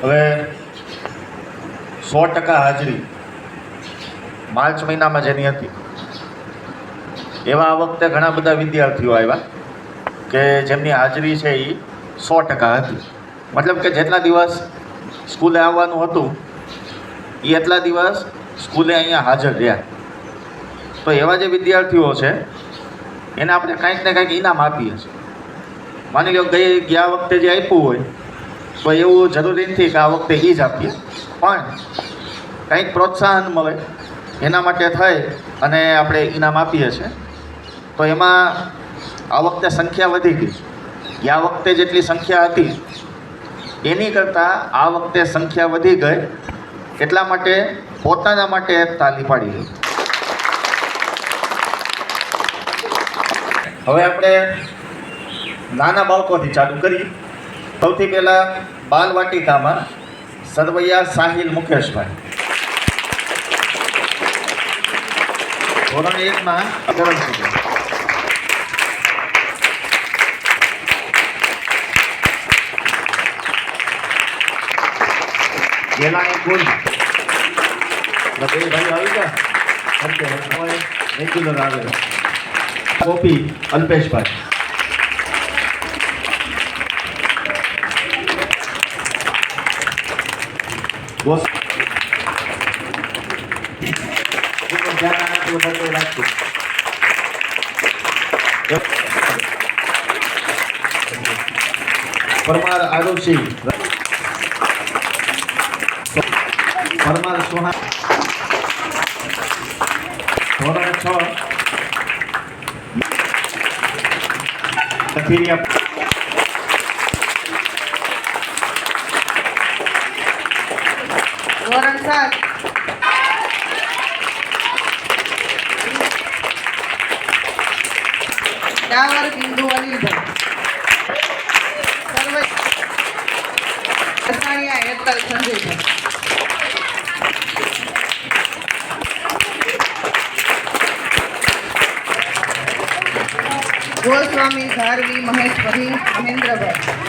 હવે 100% હાજરી માર્ચ મહિનામાં જેની હતી એવા આ વખતે ઘણા બધા વિદ્યાર્થીઓ આવ્યા કે જેમની હાજરી છે એ 100% હતી. મતલબ કે જેટલા દિવસ સ્કૂલે આવવાનું હતું એ એટલા દિવસ સ્કૂલે અહીંયા હાજર રહ્યા. તો એવા જે વિદ્યાર્થીઓ છે એને આપણે કંઈક ને કંઈક ઇનામ આપીએ છીએ. માની લો ગયા વખતે જે આપ્યું હોય તો એવું જરૂરી નથી કે આ વખતે એ જ આપીએ, પણ કંઈક પ્રોત્સાહન મળે એના માટે થઈ અને આપણે ઇનામ આપીએ છીએ. તો એમાં આ વખતે સંખ્યા વધી ગઈ. ગયા વખતે જેટલી સંખ્યા હતી એની કરતાં આ વખતે સંખ્યા વધી ગઈ. એટલા માટે પોતાના માટે તાલી પાડી ગઈ. હવે આપણે નાના બાળકોથી ચાલુ કરી. સૌથી પહેલાં બાલવાટિકામાં સરવૈયા સાહિલ મુકેશભાઈ, ધોરણ 1માં ધોરણ સુધી. ગેલાણી કુલ બે ભાઈ આવી ગયા. રેગ્યુલર આવે. કોપી અલ્પેશભાઈ, પરમાર આરુષી, પરમાર સોના, ધોરણ 6 કથિરિયા, ધોરણ 7 ડાવર બિંદુ અનિલભાઈ, સરવૈયા હેતલ સંજયભાઈ, ગોસ્વામી ધારવી મહેશભાઈ મહેન્દ્રભાઈ,